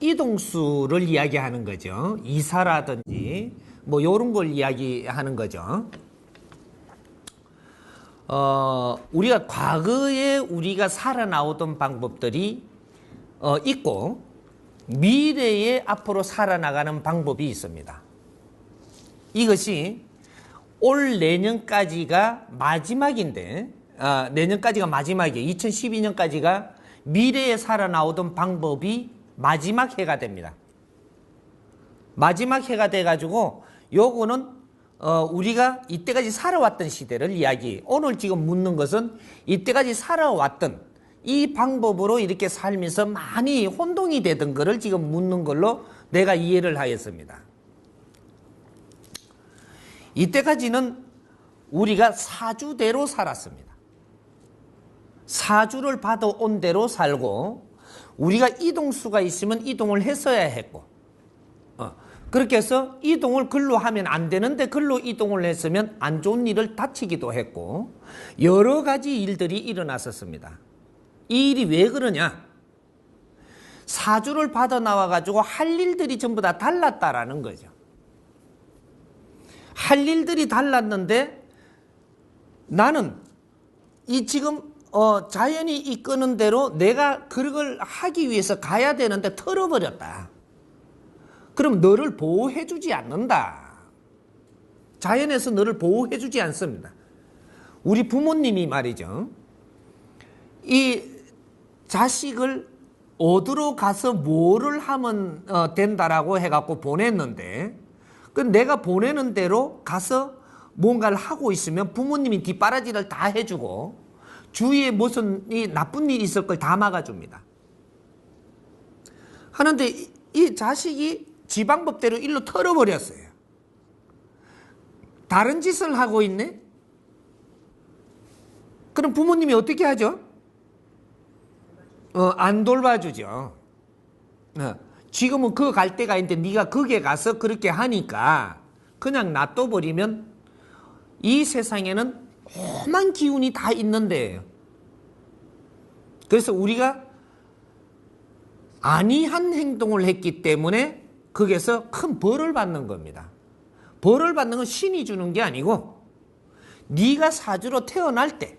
이동수를 이야기하는 거죠. 이사라든지 뭐 요런 걸 이야기하는 거죠. 우리가 과거에 우리가 살아나오던 방법들이 있고 미래에 앞으로 살아나가는 방법이 있습니다. 이것이 올 내년까지가 마지막인데 내년까지가 마지막이에요. 2012년까지가 미래에 살아나오던 방법이 마지막 해가 됩니다. 마지막 해가 돼가지고 요거는 우리가 이때까지 살아왔던 시대를 오늘 지금 묻는 것은 이때까지 살아왔던 이 방법으로 이렇게 살면서 많이 혼동이 되던 거를 지금 묻는 걸로 내가 이해를 하였습니다. 이때까지는 우리가 사주대로 살았습니다. 사주를 받아온 대로 살고 우리가 이동수가 있으면 이동을 했어야 했고 그렇게 해서 이동을 글로 하면 안 되는데 글로 이동을 했으면 안 좋은 일을 다치기도 했고 여러 가지 일들이 일어났었습니다. 이 일이 왜 그러냐? 사주를 받아 나와가지고 할 일들이 전부 다 달랐다라는 거죠. 할 일들이 달랐는데 나는 이 지금 자연이 이끄는 대로 내가 그걸 하기 위해서 가야 되는데 털어버렸다. 그럼 너를 보호해주지 않는다. 자연에서 너를 보호해주지 않습니다. 우리 부모님이 말이죠. 이 자식을 어디로 가서 뭐를 하면 된다라고 해갖고 보냈는데 그 내가 보내는 대로 가서 뭔가를 하고 있으면 부모님이 뒷바라지를 다 해주고 주위에 무슨 나쁜 일이 있을 걸 다 막아줍니다. 하는데 이 자식이 지 방법대로 일로 털어버렸어요. 다른 짓을 하고 있네? 그럼 부모님이 어떻게 하죠? 안 돌봐주죠. 지금은 그 갈 데가 있는데 네가 거기에 가서 그렇게 하니까 그냥 놔둬버리면 이 세상에는 험한 기운이 다 있는데 그래서 우리가 아니한 행동을 했기 때문에 거기에서 큰 벌을 받는 겁니다. 벌을 받는 건 신이 주는 게 아니고 네가 사주로 태어날 때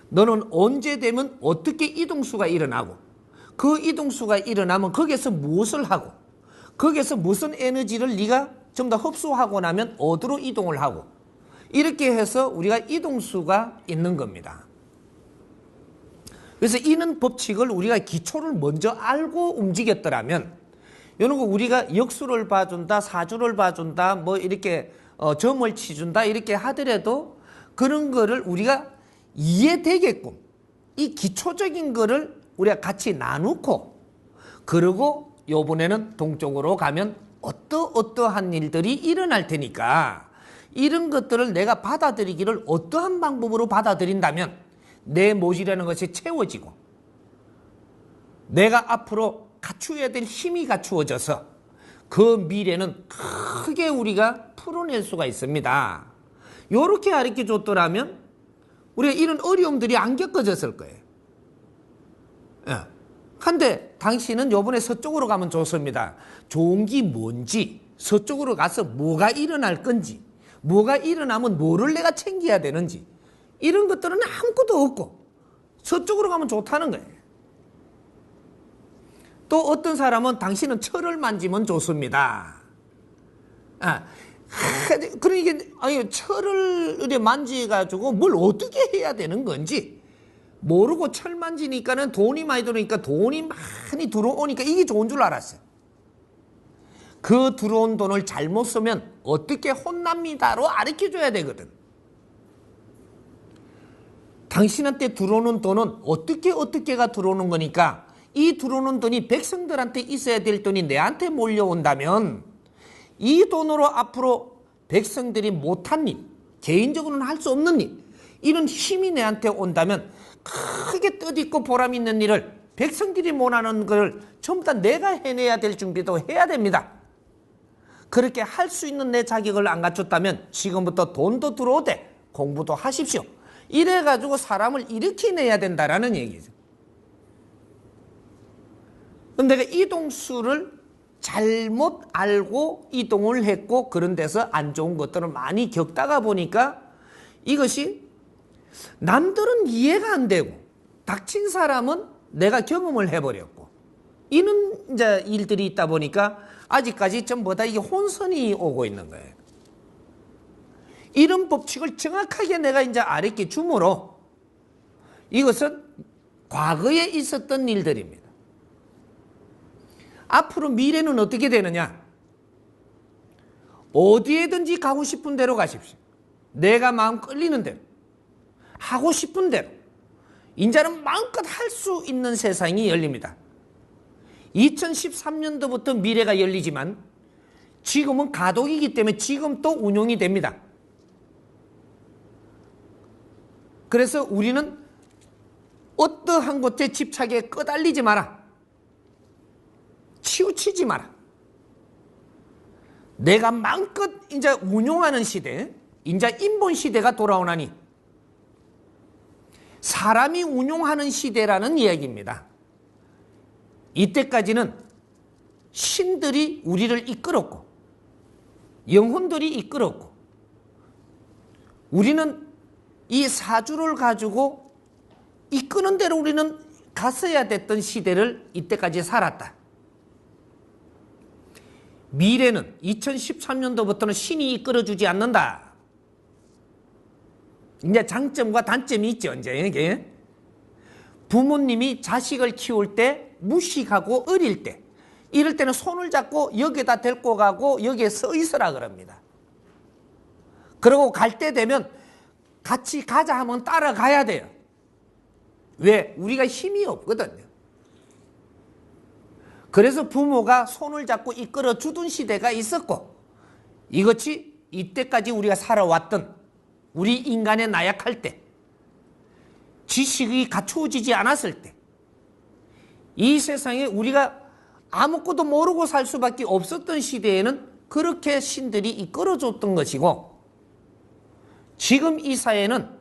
너는 언제 되면 어떻게 이동수가 일어나고 그 이동수가 일어나면 거기에서 무엇을 하고 거기에서 무슨 에너지를 네가 전부 다 흡수하고 나면 어디로 이동을 하고 이렇게 해서 우리가 이동수가 있는 겁니다. 그래서 이런 법칙을 우리가 기초를 먼저 알고 움직였더라면 이런 거 우리가 역수를 봐준다, 사주를 봐준다, 뭐 이렇게 점을 치준다 이렇게 하더라도 그런 거를 우리가 이해되게끔 이 기초적인 거를 우리가 같이 나누고 그리고 요번에는 동쪽으로 가면 어떠한 일들이 일어날 테니까 이런 것들을 내가 받아들이기를 어떠한 방법으로 받아들인다면 내 모질이라는 것이 채워지고 내가 앞으로 갖추어야 될 힘이 갖추어져서 그 미래는 크게 우리가 풀어낼 수가 있습니다. 이렇게 가르쳐 줬더라면 우리가 이런 어려움들이 안 겪어졌을 거예요. 근데 당신은 요번에 서쪽으로 가면 좋습니다. 좋은 게 뭔지 서쪽으로 가서 뭐가 일어날 건지 뭐가 일어나면 뭐를 내가 챙겨야 되는지 이런 것들은 아무것도 없고 서쪽으로 가면 좋다는 거예요. 또 어떤 사람은 당신은 철을 만지면 좋습니다. 그러니까 철을 만지가지고 뭘 어떻게 해야 되는 건지 모르고 철 만지니까는 돈이 많이 들어오니까 돈이 많이 들어오니까 이게 좋은 줄 알았어요. 그 들어온 돈을 잘못 쓰면 어떻게 혼납니다로 가르쳐줘야 되거든. 당신한테 들어오는 돈은 어떻게가 들어오는 거니까 이 들어오는 돈이 백성들한테 있어야 될 돈이 내한테 몰려온다면 이 돈으로 앞으로 백성들이 못한 일, 개인적으로는 할 수 없는 일, 이런 힘이 내한테 온다면 크게 뜻있고 보람 있는 일을 백성들이 못하는 걸 전부 다 내가 해내야 될 준비도 해야 됩니다. 그렇게 할 수 있는 내 자격을 안 갖췄다면 지금부터 돈도 들어오되 공부도 하십시오. 이래가지고 사람을 일으켜내야 된다라는 얘기죠. 그럼 내가 이동수를 잘못 알고 이동을 했고 그런 데서 안 좋은 것들을 많이 겪다가 보니까 이것이 남들은 이해가 안 되고 닥친 사람은 내가 경험을 해버렸고 이런 이제 일들이 있다 보니까 아직까지 전부 다 이게 혼선이 오고 있는 거예요. 이런 법칙을 정확하게 내가 이제 알게 주므로 이것은 과거에 있었던 일들입니다. 앞으로 미래는 어떻게 되느냐? 어디에든지 가고 싶은 대로 가십시오. 내가 마음 끌리는 대로, 하고 싶은 대로. 인자는 마음껏 할 수 있는 세상이 열립니다. 2013년도부터 미래가 열리지만 지금은 가독이기 때문에 지금 또 운용이 됩니다. 그래서 우리는 어떠한 것에 집착에 끄달리지 마라. 치우치지 마라. 내가 마음껏 이제 운용하는 시대, 이제 인본 시대가 돌아오나니 사람이 운용하는 시대라는 이야기입니다. 이때까지는 신들이 우리를 이끌었고 영혼들이 이끌었고 우리는 이 사주를 가지고 이끄는 대로 우리는 갔어야 됐던 시대를 이때까지 살았다. 미래는 2013년도부터는 신이 이끌어주지 않는다. 이제 장점과 단점이 있죠. 이제 이게 부모님이 자식을 키울 때 무식하고 어릴 때 이럴 때는 손을 잡고 여기다 데리고 가고 여기에 서 있으라 그럽니다. 그리고 갈 때 되면 같이 가자 하면 따라가야 돼요. 왜? 우리가 힘이 없거든요. 그래서 부모가 손을 잡고 이끌어 주던 시대가 있었고 이것이 이때까지 우리가 살아왔던 우리 인간의 나약할 때 지식이 갖추어지지 않았을 때 이 세상에 우리가 아무것도 모르고 살 수밖에 없었던 시대에는 그렇게 신들이 이끌어줬던 것이고 지금 이 사회는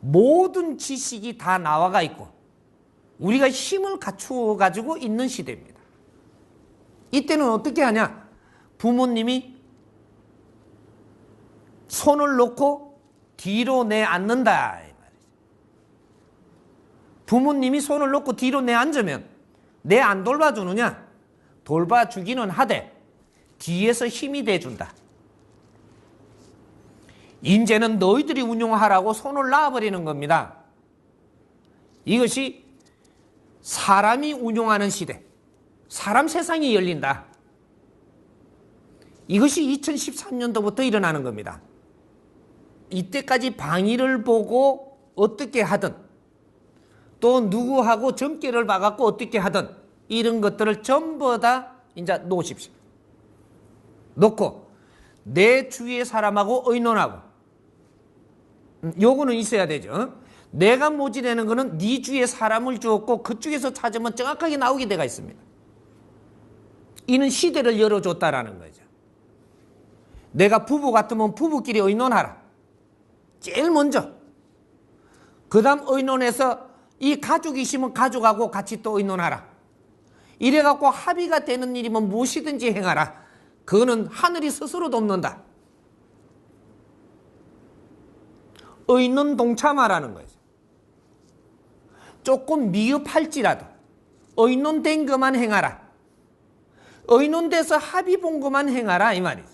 모든 지식이 다 나와가 있고 우리가 힘을 갖추어 가지고 있는 시대입니다. 이때는 어떻게 하냐? 부모님이 손을 놓고 뒤로 내앉는다. 부모님이 손을 놓고 뒤로 내앉으면 내 안 돌봐주느냐? 돌봐주기는 하되 뒤에서 힘이 돼준다. 이제는 너희들이 운용하라고 손을 놔버리는 겁니다. 이것이 사람이 운용하는 시대, 사람 세상이 열린다. 이것이 2013년도부터 일어나는 겁니다. 이때까지 방위를 보고 어떻게 하든 또 누구하고 점괘를 봐갖고 어떻게 하든 이런 것들을 전부 다 이제 놓으십시오. 놓고 내 주위의 사람하고 의논하고 요거는 있어야 되죠. 내가 모집내는 거는 네 주위에 사람을 주었고 그쪽에서 찾으면 정확하게 나오게 돼가 있습니다. 이는 시대를 열어줬다라는 거죠. 내가 부부 같으면 부부끼리 의논하라. 제일 먼저. 그 다음 의논해서 이 가족이 있으면 가족하고 같이 또 의논하라. 이래갖고 합의가 되는 일이면 무엇이든지 행하라. 그거는 하늘이 스스로 돕는다. 의논 동참하라는 거죠. 조금 미흡할지라도 의논된 것만 행하라. 의논돼서 합의 본 것만 행하라 이 말이죠.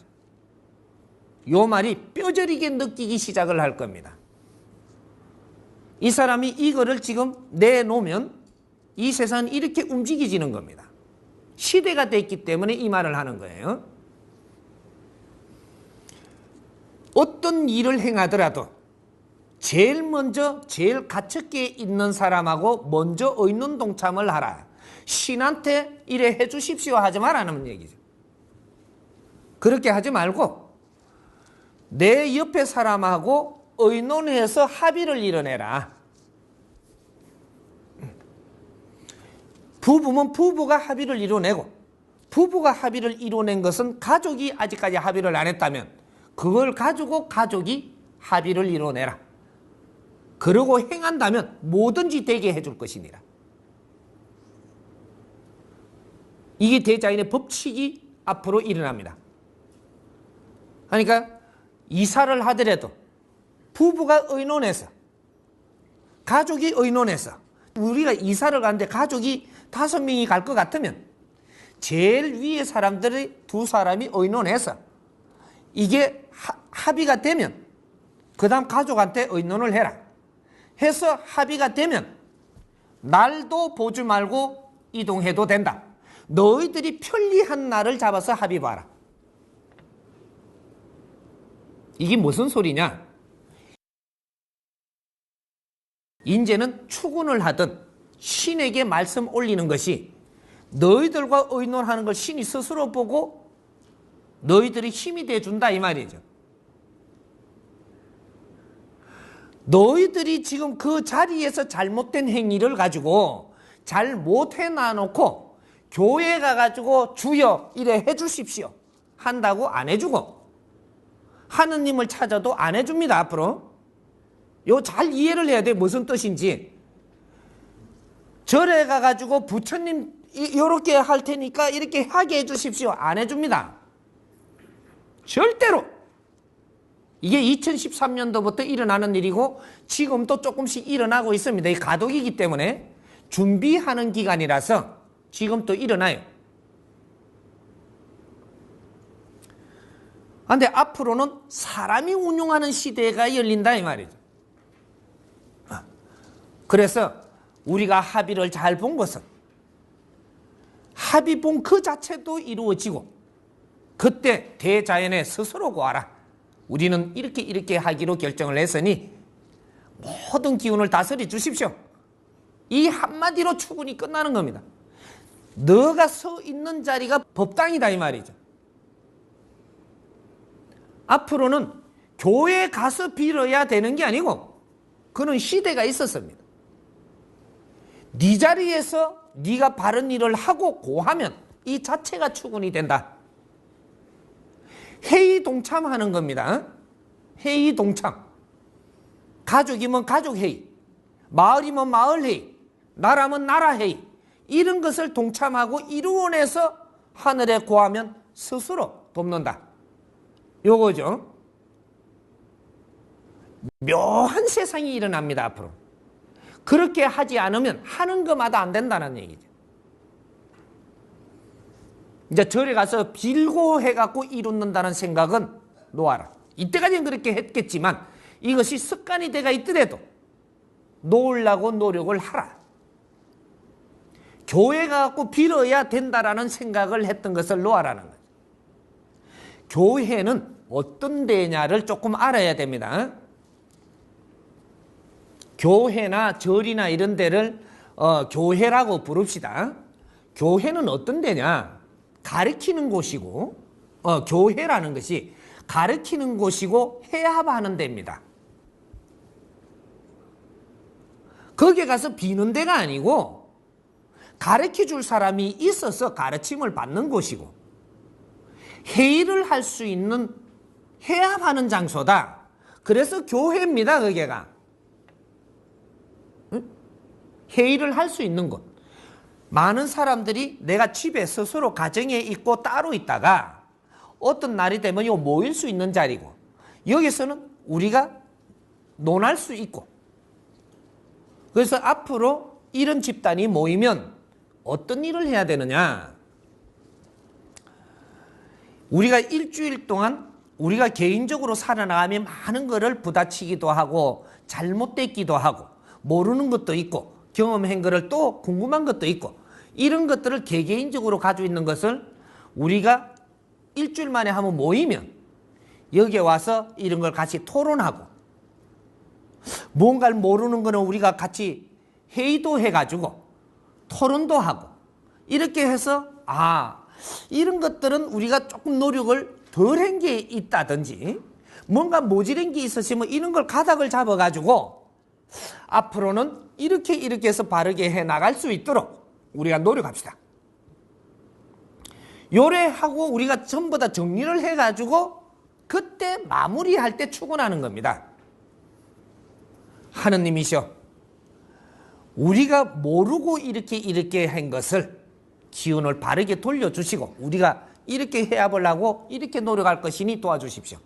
요 말이 뼈저리게 느끼기 시작을 할 겁니다. 이 사람이 이거를 지금 내놓으면 이 세상은 이렇게 움직이지는 겁니다. 시대가 됐기 때문에 이 말을 하는 거예요. 어떤 일을 행하더라도 제일 먼저 제일 가깝게 있는 사람하고 먼저 의논 동참을 하라. 신한테 이래 해 주십시오 하지 말라는 얘기죠. 그렇게 하지 말고 내 옆에 사람하고 의논해서 합의를 이뤄내라. 부부면 부부가 합의를 이뤄내고 부부가 합의를 이뤄낸 것은 가족이 아직까지 합의를 안 했다면 그걸 가지고 가족이 합의를 이뤄내라. 그러고 행한다면 뭐든지 되게 해줄 것이니라. 이게 대자연의 법칙이 앞으로 일어납니다. 그러니까 이사를 하더라도 부부가 의논해서, 가족이 의논해서, 우리가 이사를 가는데 가족이 5명이 갈 것 같으면 제일 위에 사람들이 2사람이 의논해서 이게 합의가 되면 그 다음 가족한테 의논을 해라 해서 합의가 되면 날도 보지 말고 이동해도 된다. 너희들이 편리한 날을 잡아서 합의 봐라. 이게 무슨 소리냐? 이제는 추군을 하든 신에게 말씀 올리는 것이 너희들과 의논하는 걸 신이 스스로 보고 너희들이 힘이 돼준다 이 말이죠. 너희들이 지금 그 자리에서 잘못된 행위를 가지고 잘 못해 놔놓고 교회 가가지고 주여 이래 해주십시오 한다고 안 해주고 하느님을 찾아도 안 해줍니다. 앞으로 요 잘 이해를 해야 돼. 무슨 뜻인지. 절에 가가지고 부처님 이렇게 할 테니까 이렇게 하게 해주십시오 안 해줍니다. 절대로. 이게 2013년도부터 일어나는 일이고 지금도 조금씩 일어나고 있습니다. 이 가독이기 때문에 준비하는 기간이라서 지금 또 일어나요. 그런데 앞으로는 사람이 운용하는 시대가 열린다 이 말이죠. 그래서 우리가 합의를 잘 본 것은 합의 본 그 자체도 이루어지고 그때 대자연에 스스로 구하라. 우리는 이렇게 하기로 결정을 했으니 모든 기운을 다스려 주십시오. 이 한마디로 추군이 끝나는 겁니다. 너가 서 있는 자리가 법당이다 이 말이죠. 앞으로는 교회에 가서 빌어야 되는 게 아니고 그는 시대가 있었습니다. 네 자리에서 네가 바른 일을 하고 고하면 이 자체가 추군이 된다. 회의 동참하는 겁니다. 회의 동참. 가족이면 가족회의, 마을이면 마을회의, 나라면 나라회의, 이런 것을 동참하고 이루어내서 하늘에 고하면 스스로 돕는다. 요거죠. 묘한 세상이 일어납니다. 앞으로. 그렇게 하지 않으면 하는 것마다 안 된다는 얘기죠. 이제 절에 가서 빌고 해갖고 이룬다는 생각은 놓아라. 이때까지는 그렇게 했겠지만 이것이 습관이 돼가 있더라도 놓으려고 노력을 하라. 교회 가갖고 빌어야 된다라는 생각을 했던 것을 놓아라는 거죠. 교회는 어떤 데냐를 조금 알아야 됩니다. 교회나 절이나 이런 데를 교회라고 부릅시다. 교회는 어떤 데냐? 가르치는 곳이고 교회라는 것이 가르치는 곳이고 회합하는 데입니다. 거기에 가서 비는 데가 아니고 가르쳐줄 사람이 있어서 가르침을 받는 곳이고 회의를 할 수 있는 회합하는 장소다. 그래서 교회입니다. 거기가. 회의를 할 수 있는 곳. 많은 사람들이 내가 집에 스스로 가정에 있고 따로 있다가 어떤 날이 되면 모일 수 있는 자리고 여기서는 우리가 논할 수 있고 그래서 앞으로 이런 집단이 모이면 어떤 일을 해야 되느냐. 우리가 일주일 동안 우리가 개인적으로 살아나가면 많은 것을 부딪히기도 하고 잘못됐기도 하고 모르는 것도 있고 경험한 것을 또 궁금한 것도 있고 이런 것들을 개개인적으로 가지고 있는 것을 우리가 일주일 만에 한번 모이면 여기에 와서 이런 걸 같이 토론하고 뭔가를 모르는 거는 우리가 같이 회의도 해가지고 토론도 하고 이렇게 해서 이런 것들은 우리가 조금 노력을 덜 한 게 있다든지 뭔가 모자란 게 있었으면 이런 걸 가닥을 잡아가지고 앞으로는 이렇게 해서 바르게 해나갈 수 있도록 우리가 노력합시다. 요래하고 우리가 전부 다 정리를 해가지고 그때 마무리할 때 출근하는 겁니다. 하느님이셔. 우리가 모르고 이렇게 한 것을 기운을 바르게 돌려주시고 우리가 이렇게 해압을 하고 이렇게 노력할 것이니 도와주십시오.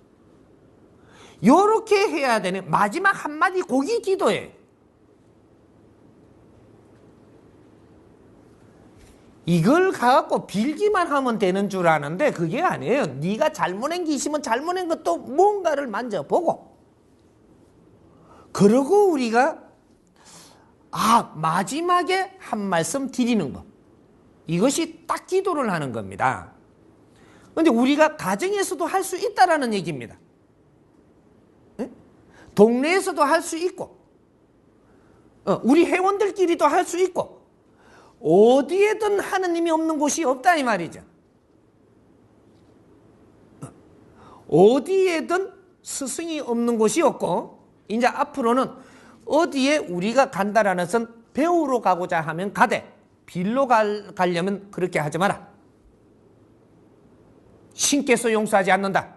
요렇게 해야 되는 마지막 한마디 고기 기도예요. 이걸 가갖고 빌기만 하면 되는 줄 아는데 그게 아니에요. 네가 잘못한 게 있으면 잘못한 것도 뭔가를 만져보고 그러고 우리가 마지막에 한 말씀 드리는 것. 이것이 딱 기도를 하는 겁니다. 그런데 우리가 가정에서도 할 수 있다라는 얘기입니다. 네? 동네에서도 할 수 있고 우리 회원들끼리도 할 수 있고 어디에든 하느님이 없는 곳이 없다 이 말이죠. 어디에든 스승이 없는 곳이 없고 이제 앞으로는 어디에 우리가 간다라는 것은 배우러 가고자 하면 가되 빌로 가려면 그렇게 하지 마라. 신께서 용서하지 않는다.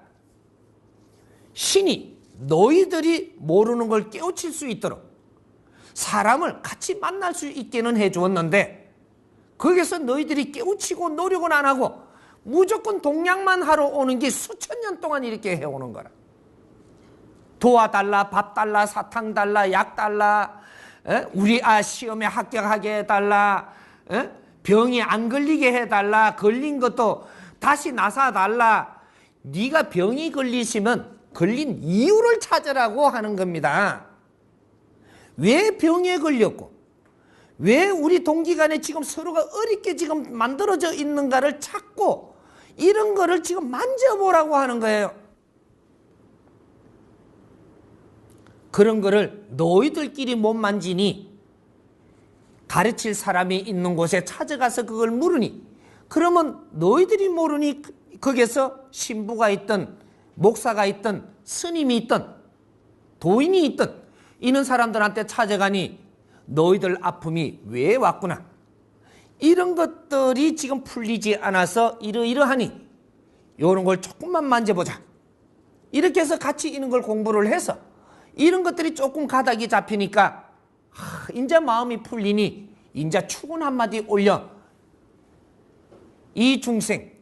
신이 너희들이 모르는 걸 깨우칠 수 있도록 사람을 같이 만날 수 있게는 해주었는데 거기서 너희들이 깨우치고 노력은 안 하고 무조건 동양만 하러 오는 게 수천 년 동안 이렇게 해오는 거라. 도와달라, 밥 달라, 사탕 달라, 약 달라, 우리 시험에 합격하게 해달라, 병이 안 걸리게 해달라, 걸린 것도 다시 나사달라. 네가 병이 걸리시면 걸린 이유를 찾으라고 하는 겁니다. 왜 병에 걸렸고 왜 우리 동기간에 지금 서로가 어렵게 지금 만들어져 있는가를 찾고 이런 거를 지금 만져보라고 하는 거예요. 그런 거를 너희들끼리 못 만지니 가르칠 사람이 있는 곳에 찾아가서 그걸 물으니 그러면 너희들이 모르니 거기서 신부가 있든 목사가 있든 스님이 있든 도인이 있든 이런 사람들한테 찾아가니 너희들 아픔이 왜 왔구나. 이런 것들이 지금 풀리지 않아서 이러이러하니 이런 걸 조금만 만져보자. 이렇게 해서 같이 이런 걸 공부를 해서 이런 것들이 조금 가닥이 잡히니까 이제 마음이 풀리니 이제 축은 한마디 올려. 이 중생,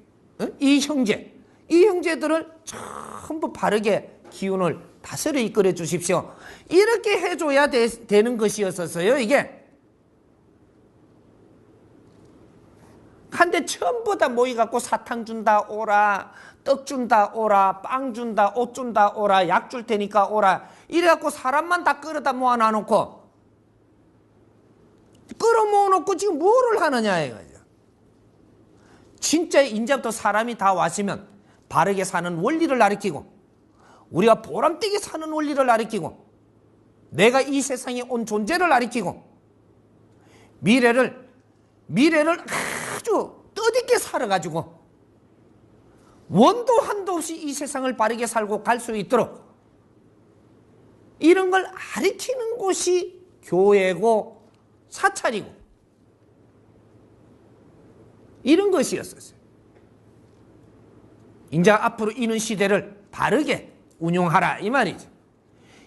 이 형제, 이 형제들을 전부 바르게 기운을 다스려 이끌어 주십시오. 이렇게 해줘야 되는 것이었어요. 이게 한데 전부 다 모이갖고 사탕 준다 오라, 떡 준다 오라, 빵 준다, 옷 준다 오라, 약 줄 테니까 오라 이래갖고 사람만 다 끌어다 모아놔놓고 끌어모아놓고 지금 뭐를 하느냐 이거죠. 진짜 이제부터 사람이 다 왔으면 바르게 사는 원리를 가르치고 우리가 보람되게 사는 원리를 가르치고 내가 이 세상에 온 존재를 가르치고 미래를 아주 뜻있게 살아가지고 원도 한도 없이 이 세상을 바르게 살고 갈 수 있도록 이런 걸 가르치는 곳이 교회고 사찰이고 이런 것이었어요. 이제 앞으로 이런 시대를 바르게 운용하라 이 말이죠.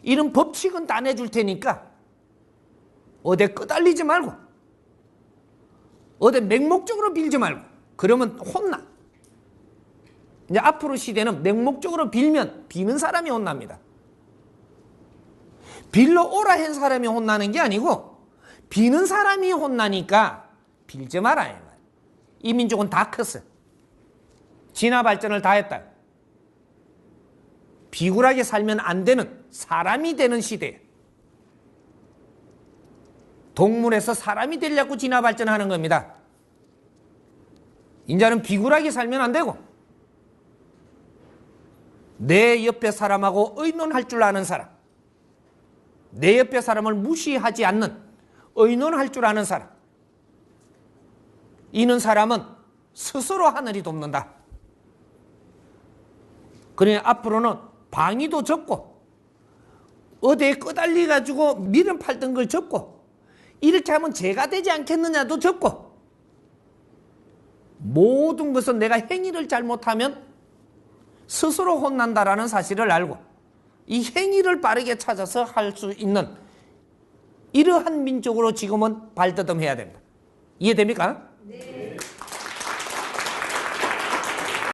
이런 법칙은 다 내줄 테니까 어디 끄달리지 말고 어디 맹목적으로 빌지 말고 그러면 혼나. 이제 앞으로 시대는 맹목적으로 빌면 비는 사람이 혼납니다. 빌러 오라 한 사람이 혼나는 게 아니고 비는 사람이 혼나니까 빌지 마라. 이 민족은 다 컸어. 진화 발전을 다 했다. 비굴하게 살면 안 되는 사람이 되는 시대에 동물에서 사람이 되려고 진화 발전하는 겁니다. 인자는 비굴하게 살면 안 되고 내 옆에 사람하고 의논할 줄 아는 사람, 내 옆에 사람을 무시하지 않는 의논할 줄 아는 사람, 이는 사람은 스스로 하늘이 돕는다. 그러니 앞으로는 방위도 적고 어디에 끄달리 가지고 미련 팔던 걸 적고 이렇게 하면 죄가 되지 않겠느냐도 적고 모든 것은 내가 행위를 잘못하면 스스로 혼난다라는 사실을 알고 이 행위를 빠르게 찾아서 할 수 있는 이러한 민족으로 지금은 발돋움해야 됩니다. 이해됩니까? 네.